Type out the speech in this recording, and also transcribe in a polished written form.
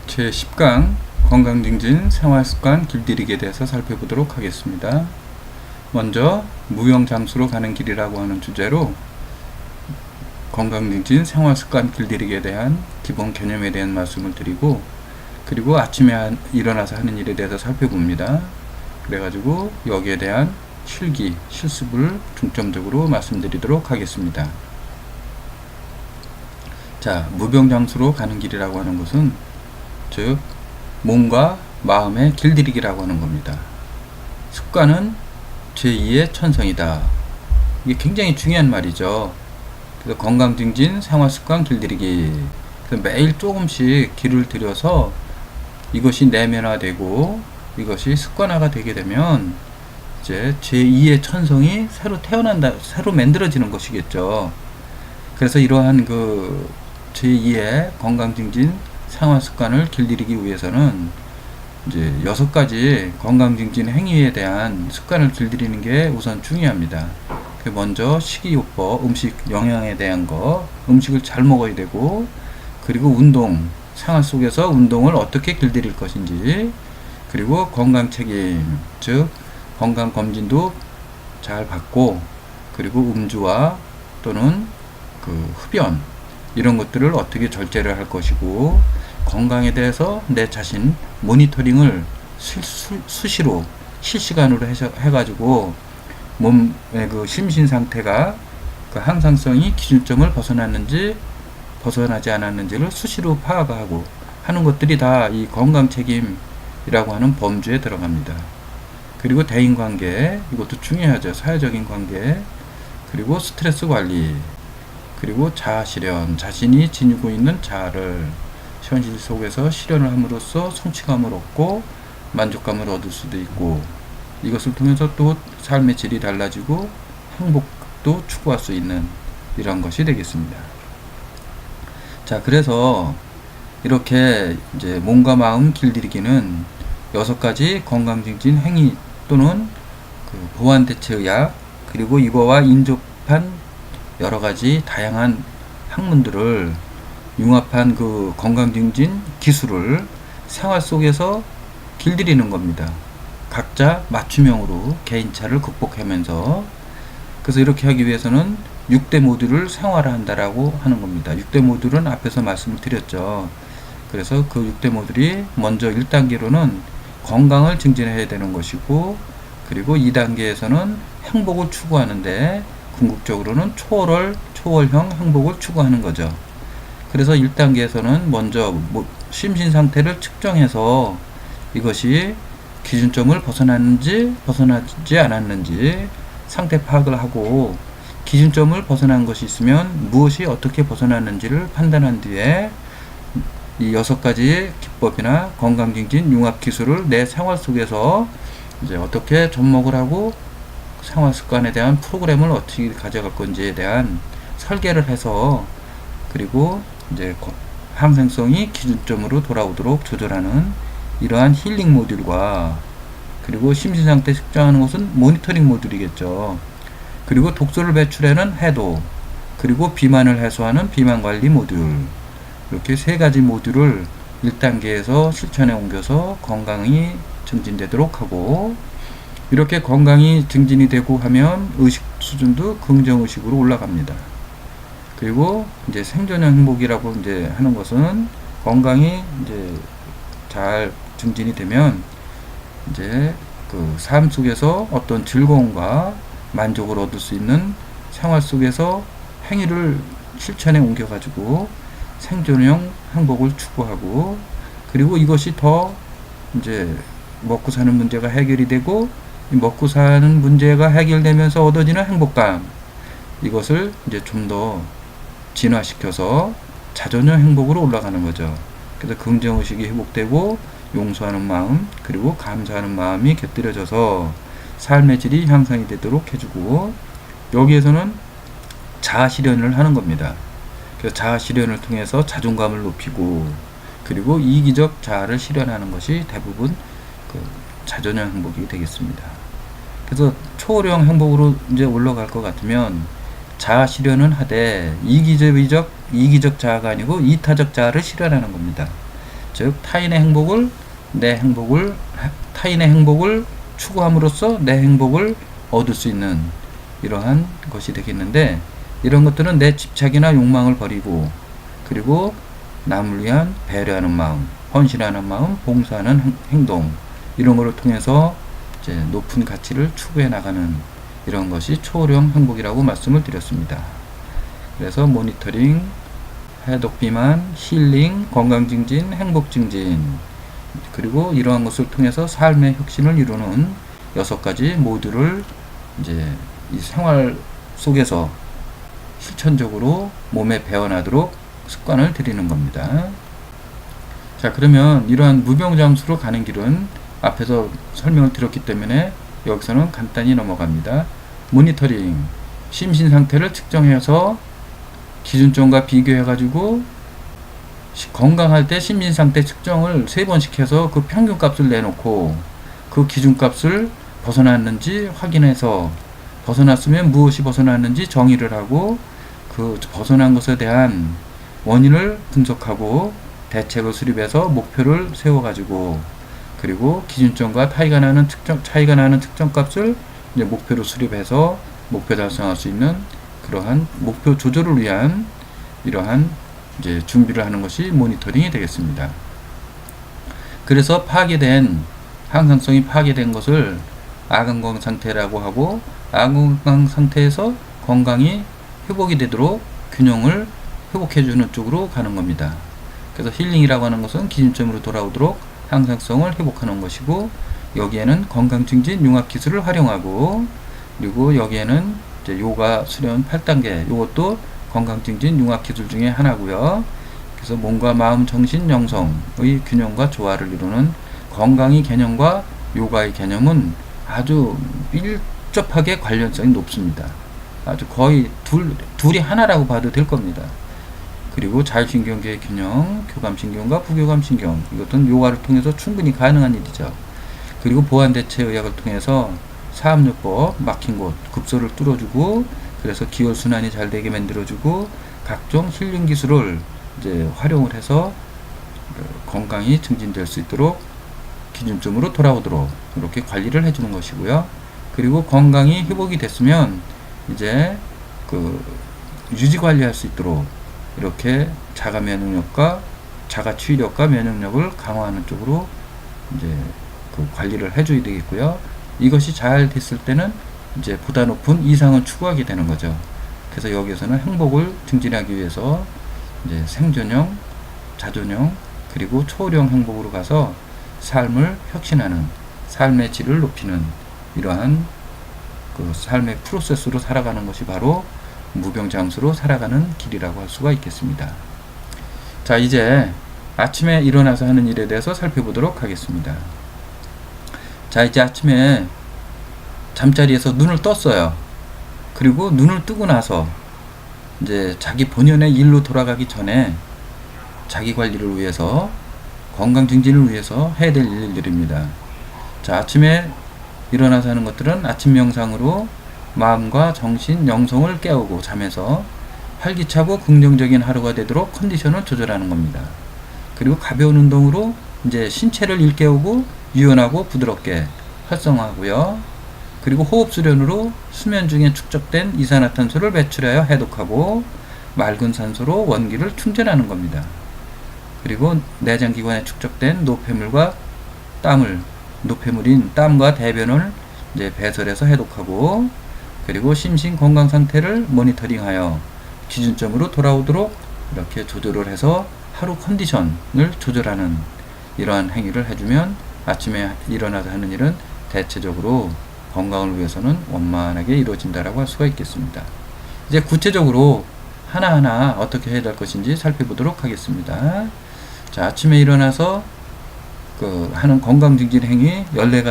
제10강 건강증진 생활습관 길들이기에 대해서 살펴보도록 하겠습니다. 먼저 무용장수로 가는 길이라고 하는 주제로 건강증진 생활습관 길들이기에 대한 기본 개념에 대한 말씀을 드리고, 그리고 아침에 일어나서 하는 일에 대해서 살펴봅니다. 그래가지고 여기에 대한 실기, 실습을 중점적으로 말씀드리도록 하겠습니다. 자, 무병장수로 가는 길이라고 하는 것은 즉 몸과 마음의 길들이기라고 하는 겁니다. 습관은 제2의 천성이다. 이게 굉장히 중요한 말이죠. 그래서 건강증진 생활습관 길들이기. 그래서 매일 조금씩 길을 들여서 이것이 내면화되고 이것이 습관화가 되게 되면 이제 제2의 천성이 새로 태어난다, 새로 만들어지는 것이겠죠. 그래서 이러한 그 제2의 건강증진 생활습관을 길들이기 위해서는 이제 6가지 건강증진 행위에 대한 습관을 길들이는 게 우선 중요합니다. 먼저 식이요법, 음식 영양에 대한 거, 음식을 잘 먹어야 되고, 그리고 운동, 생활 속에서 운동을 어떻게 길들일 것인지, 그리고 건강책임, 즉 건강검진도 잘 받고, 그리고 음주와 또는 그 흡연 이런 것들을 어떻게 절제를 할 것이고, 건강에 대해서 내 자신 모니터링을 수시로 실시간으로 해가지고 몸의 그 심신 상태가 그 항상성이 기준점을 벗어났는지 벗어나지 않았는지를 수시로 파악하고 하는 것들이 다 이 건강 책임이라고 하는 범주에 들어갑니다. 그리고 대인관계, 이것도 중요하죠. 사회적인 관계, 그리고 스트레스 관리, 그리고 자아실현, 자신이 지니고 있는 자아를 현실 속에서 실현을 함으로써 성취감을 얻고 만족감을 얻을 수도 있고, 이것을 통해서 또 삶의 질이 달라지고 행복도 추구할 수 있는 이런 것이 되겠습니다. 자, 그래서 이렇게 이제 몸과 마음 길들이기는 6가지 건강증진 행위 또는 그 보완대체의학, 그리고 이거와 인접한 여러가지 다양한 학문들을 융합한 그 건강증진 기술을 생활 속에서 길들이는 겁니다. 각자 맞춤형으로 개인차를 극복하면서. 그래서 이렇게 하기 위해서는 6대 모듈을 생활화한다라고 하는 겁니다. 6대 모듈은 앞에서 말씀을 드렸죠. 그래서 그 6대 모듈이 먼저 1단계로는 건강을 증진해야 되는 것이고, 그리고 2단계에서는 행복을 추구하는데 궁극적으로는 초월형 행복을 추구하는 거죠. 그래서 1단계에서는 먼저 심신 상태를 측정해서 이것이 기준점을 벗어났는지 벗어나지 않았는지 상태 파악을 하고, 기준점을 벗어난 것이 있으면 무엇이 어떻게 벗어났는지를 판단한 뒤에 이 6가지 기법이나 건강증진 융합 기술을 내 생활 속에서 이제 어떻게 접목을 하고 생활 습관에 대한 프로그램을 어떻게 가져갈 건지에 대한 설계를 해서, 그리고 이제 항생성이 기준점으로 돌아오도록 조절하는 이러한 힐링 모듈과, 그리고 심신상태 측정하는 것은 모니터링 모듈이겠죠. 그리고 독소를 배출하는 해독, 그리고 비만을 해소하는 비만관리 모듈, 이렇게 3가지 모듈을 1단계에서 실천에 옮겨서 건강이 증진되도록 하고, 이렇게 건강이 증진이 되고 하면 의식 수준도 긍정의식으로 올라갑니다. 그리고 이제 생존형 행복이라고 이제 하는 것은 건강이 이제 잘 증진이 되면 이제 그 삶 속에서 어떤 즐거움과 만족을 얻을 수 있는 생활 속에서 행위를 실천에 옮겨가지고 생존형 행복을 추구하고, 그리고 이것이 더 이제 먹고 사는 문제가 해결이 되고, 먹고 사는 문제가 해결되면서 얻어지는 행복감, 이것을 이제 좀 더 진화시켜서 자존형 행복으로 올라가는 거죠. 그래서 긍정의식이 회복되고 용서하는 마음, 그리고 감사하는 마음이 곁들여져서 삶의 질이 향상이 되도록 해주고, 여기에서는 자아 실현을 하는 겁니다. 그래서 자아 실현을 통해서 자존감을 높이고, 그리고 이기적 자아를 실현하는 것이 대부분 그 자존형 행복이 되겠습니다. 그래서 초월형 행복으로 이제 올라갈 것 같으면 자아 실현은 하되 이기적 자아가 아니고 이타적 자아를 실현하는 겁니다. 즉 타인의 행복을 추구함으로써 내 행복을 얻을 수 있는 이러한 것이 되겠는데, 이런 것들은 내 집착이나 욕망을 버리고, 그리고 남을 위한 배려하는 마음, 헌신하는 마음, 봉사하는 행동, 이런 것을 통해서 이제 높은 가치를 추구해 나가는 이런 것이 초월형 행복이라고 말씀을 드렸습니다. 그래서 모니터링, 해독 비만, 힐링, 건강 증진, 행복 증진, 그리고 이러한 것을 통해서 삶의 혁신을 이루는 6가지 모두를 이제 이 생활 속에서 실천적으로 몸에 배워나도록 습관을 들이는 겁니다. 자, 그러면 이러한 무병장수로 가는 길은 앞에서 설명을 드렸기 때문에 여기서는 간단히 넘어갑니다. 모니터링, 심신 상태를 측정해서 기준점과 비교해 가지고 건강할 때 심신 상태 측정을 3번씩 해서 그 평균값을 내놓고 그 기준값을 벗어났는지 확인해서, 벗어났으면 무엇이 벗어났는지 정의를 하고, 그 벗어난 것에 대한 원인을 분석하고 대책을 수립해서 목표를 세워가지고, 그리고 기준점과 차이가 나는 측정값을 이제 목표로 수립해서 목표 달성할 수 있는 그러한 목표 조절을 위한 이러한 이제 준비를 하는 것이 모니터링이 되겠습니다. 그래서 항상성이 파괴된 것을 아건강 상태라고 하고, 아건강 상태에서 건강이 회복이 되도록 균형을 회복해주는 쪽으로 가는 겁니다. 그래서 힐링이라고 하는 것은 기준점으로 돌아오도록 항상성을 회복하는 것이고, 여기에는 건강 증진 융합 기술을 활용하고, 그리고 여기에는 이제 요가 수련 8단계, 이것도 건강 증진 융합 기술 중에 하나고요. 그래서 몸과 마음, 정신, 영성의 균형과 조화를 이루는 건강의 개념과 요가의 개념은 아주 밀접하게 관련성이 높습니다. 아주 거의 둘이 하나라고 봐도 될 겁니다. 그리고 자율신경계의 균형, 교감신경과 부교감신경, 이것은 요가를 통해서 충분히 가능한 일이죠. 그리고 보완대체의학을 통해서 사압요법, 막힌 곳, 급소를 뚫어주고, 그래서 기혈순환이 잘 되게 만들어주고, 각종 힐링 기술을 이제 활용을 해서 건강이 증진될 수 있도록 기준점으로 돌아오도록 이렇게 관리를 해주는 것이고요. 그리고 건강이 회복이 됐으면 이제 그 유지 관리할 수 있도록 이렇게 자가 면역력과 자가 치유력과 면역력을 강화하는 쪽으로 이제 그 관리를 해줘야 되겠고요. 이것이 잘 됐을 때는 이제 보다 높은 이상을 추구하게 되는 거죠. 그래서 여기에서는 행복을 증진하기 위해서 이제 생존형, 자존형, 그리고 초월형 행복으로 가서 삶을 혁신하는, 삶의 질을 높이는 이러한 그 삶의 프로세스로 살아가는 것이 바로 무병장수로 살아가는 길이라고 할 수가 있겠습니다. 자, 이제 아침에 일어나서 하는 일에 대해서 살펴보도록 하겠습니다. 자, 이제 아침에 잠자리에서 눈을 떴어요. 그리고 눈을 뜨고 나서 이제 자기 본연의 일로 돌아가기 전에 자기 관리를 위해서, 건강 증진을 위해서 해야 될 일들입니다. 자, 아침에 일어나서 하는 것들은 아침 명상으로 마음과 정신, 영성을 깨우고 잠에서 활기차고 긍정적인 하루가 되도록 컨디션을 조절하는 겁니다. 그리고 가벼운 운동으로 이제 신체를 일깨우고 유연하고 부드럽게 활성화하고요. 그리고 호흡 수련으로 수면 중에 축적된 이산화탄소를 배출하여 해독하고 맑은 산소로 원기를 충전하는 겁니다. 그리고 내장기관에 축적된 노폐물인 땀과 대변을 이제 배설해서 해독하고, 그리고 심신 건강 상태를 모니터링하여 기준점으로 돌아오도록 이렇게 조절을 해서 하루 컨디션을 조절하는 이러한 행위를 해주면 아침에 일어나서 하는 일은 대체적으로 건강을 위해서는 원만하게 이루어진다라고 할 수가 있겠습니다. 이제 구체적으로 하나하나 어떻게 해야 될 것인지 살펴보도록 하겠습니다. 자, 아침에 일어나서 하는 건강 증진 행위 14가지